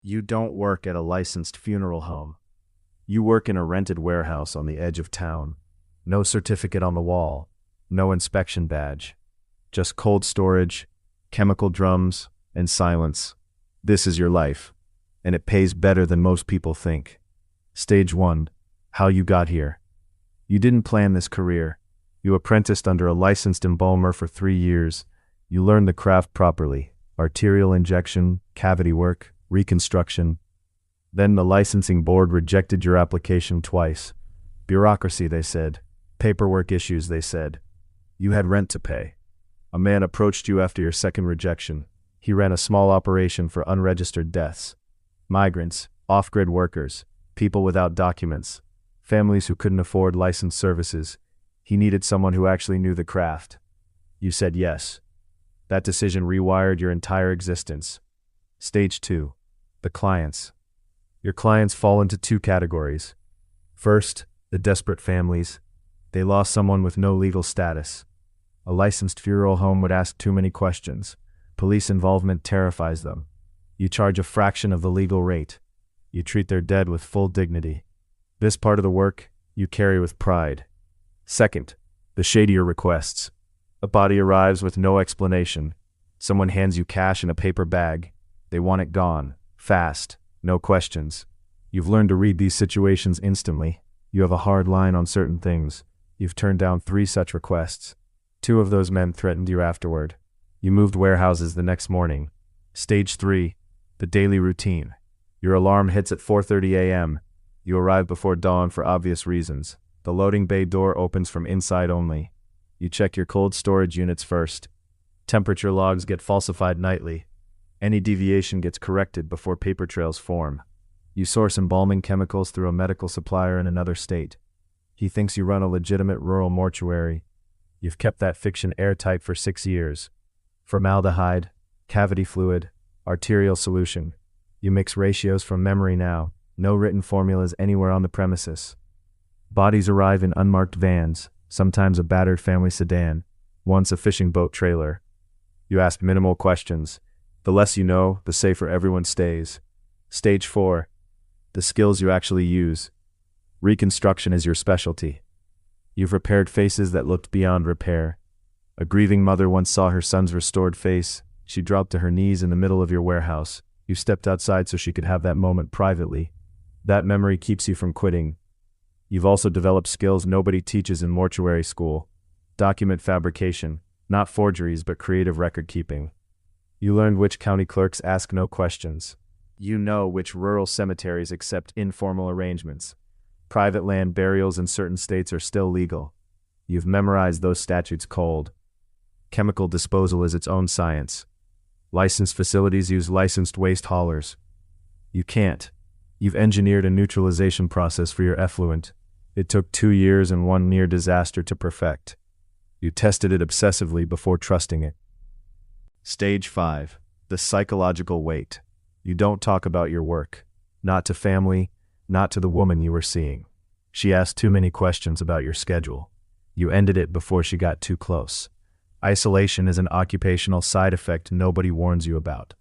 You don't work at a licensed funeral home. You work in a rented warehouse on the edge of town. No certificate on the wall. No inspection badge. Just cold storage, chemical drums, and silence. This is your life, and it pays better than most people think. Stage 1. How you got here. You didn't plan this career. You apprenticed under a licensed embalmer for 3 years. You learned the craft properly. Arterial injection, cavity work, reconstruction. Then the licensing board rejected your application twice. Bureaucracy, they said. Paperwork issues, they said. You had rent to pay. A man approached you after your second rejection. He ran a small operation for unregistered deaths. Migrants, off-grid workers, people without documents, families who couldn't afford licensed services. He needed someone who actually knew the craft. You said yes. That decision rewired your entire existence. Stage 2. The clients. Your clients fall into 2 categories. First, the desperate families. They lost someone with no legal status. A licensed funeral home would ask too many questions. Police involvement terrifies them. You charge a fraction of the legal rate. You treat their dead with full dignity. This part of the work, you carry with pride. Second, the shadier requests. A body arrives with no explanation. Someone hands you cash in a paper bag. They want it gone, fast, no questions. You've learned to read these situations instantly. You have a hard line on certain things. You've turned down 3 such requests. 2 of those men threatened you afterward. You moved warehouses the next morning. Stage 3, the daily routine. Your alarm hits at 4:30 a.m. You arrive before dawn for obvious reasons. The loading bay door opens from inside only. You check your cold storage units first. Temperature logs get falsified nightly. Any deviation gets corrected before paper trails form. You source embalming chemicals through a medical supplier in another state. He thinks you run a legitimate rural mortuary. You've kept that fiction airtight for 6 years. Formaldehyde, cavity fluid, arterial solution. You mix ratios from memory now. No written formulas anywhere on the premises. Bodies arrive in unmarked vans, sometimes a battered family sedan, once a fishing boat trailer. You ask minimal questions. The less you know, the safer everyone stays. Stage 4. The skills you actually use. Reconstruction is your specialty. You've repaired faces that looked beyond repair. A grieving mother once saw her son's restored face. She dropped to her knees in the middle of your warehouse. You stepped outside so she could have that moment privately. That memory keeps you from quitting. You've also developed skills nobody teaches in mortuary school. Document fabrication, not forgeries but creative record keeping. You learned which county clerks ask no questions. You know which rural cemeteries accept informal arrangements. Private land burials in certain states are still legal. You've memorized those statutes cold. Chemical disposal is its own science. Licensed facilities use licensed waste haulers. You can't. You've engineered a neutralization process for your effluent. It took 2 years and 1 near disaster to perfect. You tested it obsessively before trusting it. Stage 5. The psychological weight. You don't talk about your work. Not to family, not to the woman you were seeing. She asked too many questions about your schedule. You ended it before she got too close. Isolation is an occupational side effect nobody warns you about.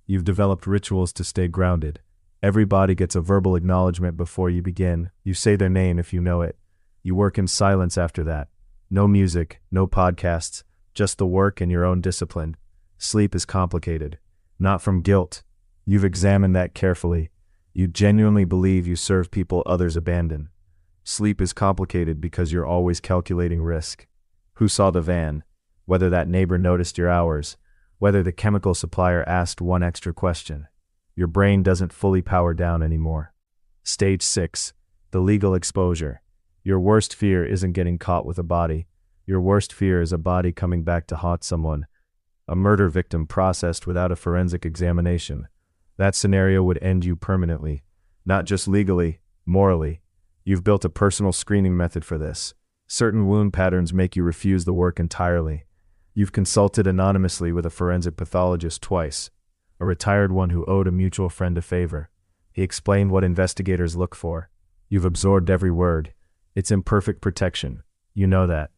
You've developed rituals to stay grounded. Everybody gets a verbal acknowledgement before you begin. You say their name if you know it. You work in silence after that. No music, no podcasts, just the work and your own discipline. Sleep is complicated. Not from guilt. You've examined that carefully. You genuinely believe you serve people others abandon. Sleep is complicated because you're always calculating risk. Who saw the van? Whether that neighbor noticed your hours. Whether the chemical supplier asked one extra question. Your brain doesn't fully power down anymore. Stage 6. The legal exposure. Your worst fear isn't getting caught with a body. Your worst fear is a body coming back to haunt someone. A murder victim processed without a forensic examination. That scenario would end you permanently. Not just legally, morally. You've built a personal screening method for this. Certain wound patterns make you refuse the work entirely. You've consulted anonymously with a forensic pathologist twice. A retired one who owed a mutual friend a favor. He explained what investigators look for. You've absorbed every word. It's imperfect protection. You know that.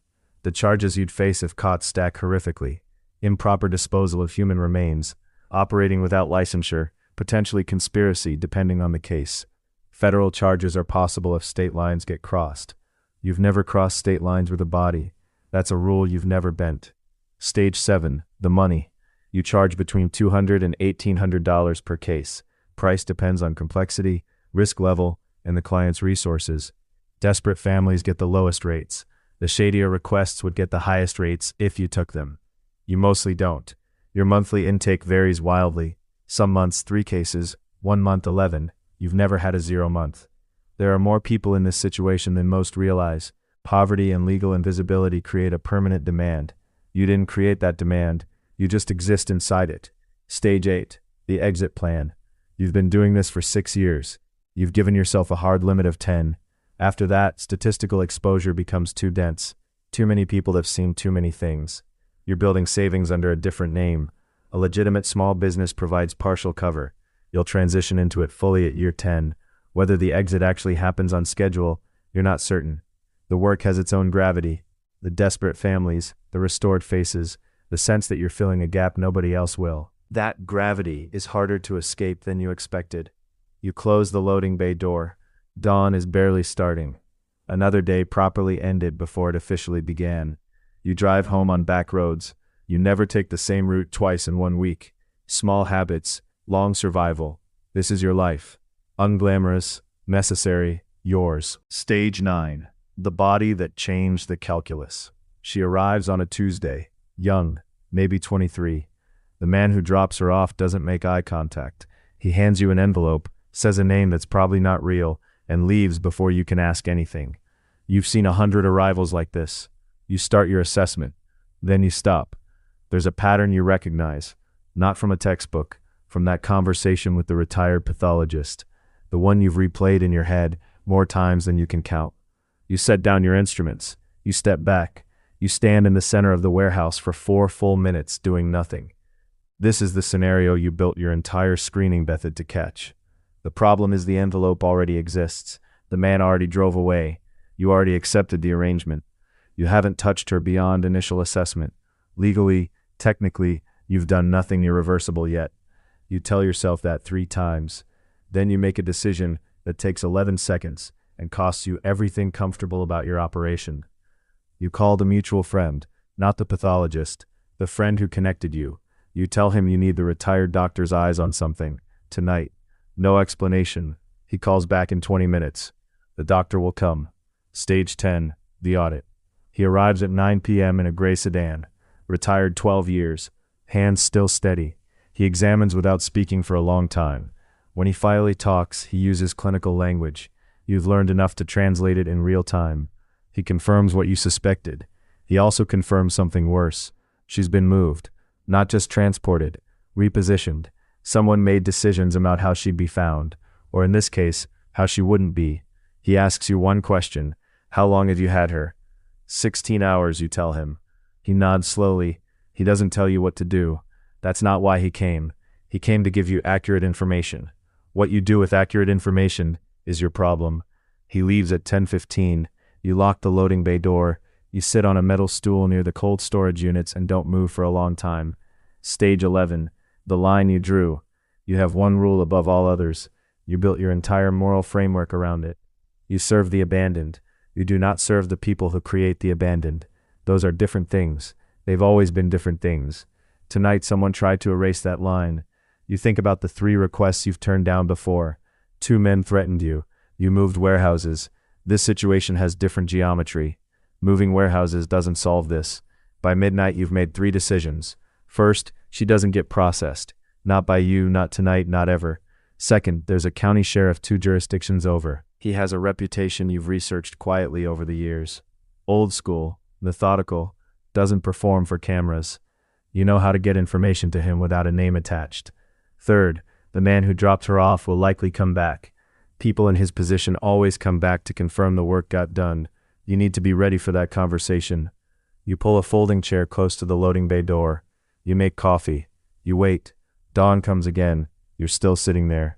The charges you'd face if caught stack horrifically. Improper disposal of human remains, operating without licensure, potentially conspiracy depending on the case. Federal charges are possible if state lines get crossed. You've never crossed state lines with a body. That's a rule you've never bent. Stage 7, the money. You charge between $200 and $1,800 per case. Price depends on complexity, risk level, and the client's resources. Desperate families get the lowest rates. The shadier requests would get the highest rates if you took them. You mostly don't. Your monthly intake varies wildly. Some months 3 cases, one month 11. You've never had a 0 month. There are more people in this situation than most realize. Poverty and legal invisibility create a permanent demand. You didn't create that demand. You just exist inside it. Stage 8, the exit plan. You've been doing this for 6 years. You've given yourself a hard limit of 10. After that, statistical exposure becomes too dense. Too many people have seen too many things. You're building savings under a different name. A legitimate small business provides partial cover. You'll transition into it fully at year 10. Whether the exit actually happens on schedule, you're not certain. The work has its own gravity. The desperate families, the restored faces, the sense that you're filling a gap nobody else will. That gravity is harder to escape than you expected. You close the loading bay door. Dawn is barely starting. Another day properly ended before it officially began. You drive home on back roads. You never take the same route twice in 1 week. Small habits, long survival. This is your life. Unglamorous, necessary, yours. Stage 9. The body that changed the calculus. She arrives on a Tuesday, young, maybe 23. The man who drops her off doesn't make eye contact. He hands you an envelope, says a name that's probably not real, and leaves before you can ask anything. You've seen 100 arrivals like this. You start your assessment. Then you stop. There's a pattern you recognize, not from a textbook, from that conversation with the retired pathologist, the one you've replayed in your head more times than you can count. You set down your instruments. You step back. You stand in the center of the warehouse for 4 full minutes doing nothing. This is the scenario you built your entire screening method to catch. The problem is the envelope already exists. The man already drove away. You already accepted the arrangement. You haven't touched her beyond initial assessment. Legally, technically, you've done nothing irreversible yet. You tell yourself that 3 times. Then you make a decision that takes 11 seconds and costs you everything comfortable about your operation. You called a mutual friend, not the pathologist, the friend who connected you. You tell him you need the retired doctor's eyes on something, tonight. No explanation. He calls back in 20 minutes. The doctor will come. Stage 10, the audit. He arrives at 9 p.m. in a gray sedan. Retired 12 years. Hands still steady. He examines without speaking for a long time. When he finally talks, he uses clinical language. You've learned enough to translate it in real time. He confirms what you suspected. He also confirms something worse. She's been moved. Not just transported. Repositioned. Someone made decisions about how she'd be found. Or in this case, how she wouldn't be. He asks you one question. How long have you had her? 16 hours, you tell him. He nods slowly. He doesn't tell you what to do. That's not why he came. He came to give you accurate information. What you do with accurate information is your problem. He leaves at 10:15. You lock the loading bay door. You sit on a metal stool near the cold storage units and don't move for a long time. Stage 11. The line you drew. You have one rule above all others. You built your entire moral framework around it. You serve the abandoned. You do not serve the people who create the abandoned. Those are different things. They've always been different things. Tonight someone tried to erase that line. You think about the 3 requests you've turned down before. 2 men threatened you. You moved warehouses. This situation has different geometry. Moving warehouses doesn't solve this. By midnight you've made 3 decisions. First, she doesn't get processed. Not by you, not tonight, not ever. Second, there's a county sheriff 2 jurisdictions over. He has a reputation you've researched quietly over the years. Old school, methodical, doesn't perform for cameras. You know how to get information to him without a name attached. Third, the man who dropped her off will likely come back. People in his position always come back to confirm the work got done. You need to be ready for that conversation. You pull a folding chair close to the loading bay door. You make coffee. You wait. Dawn comes again. You're still sitting there.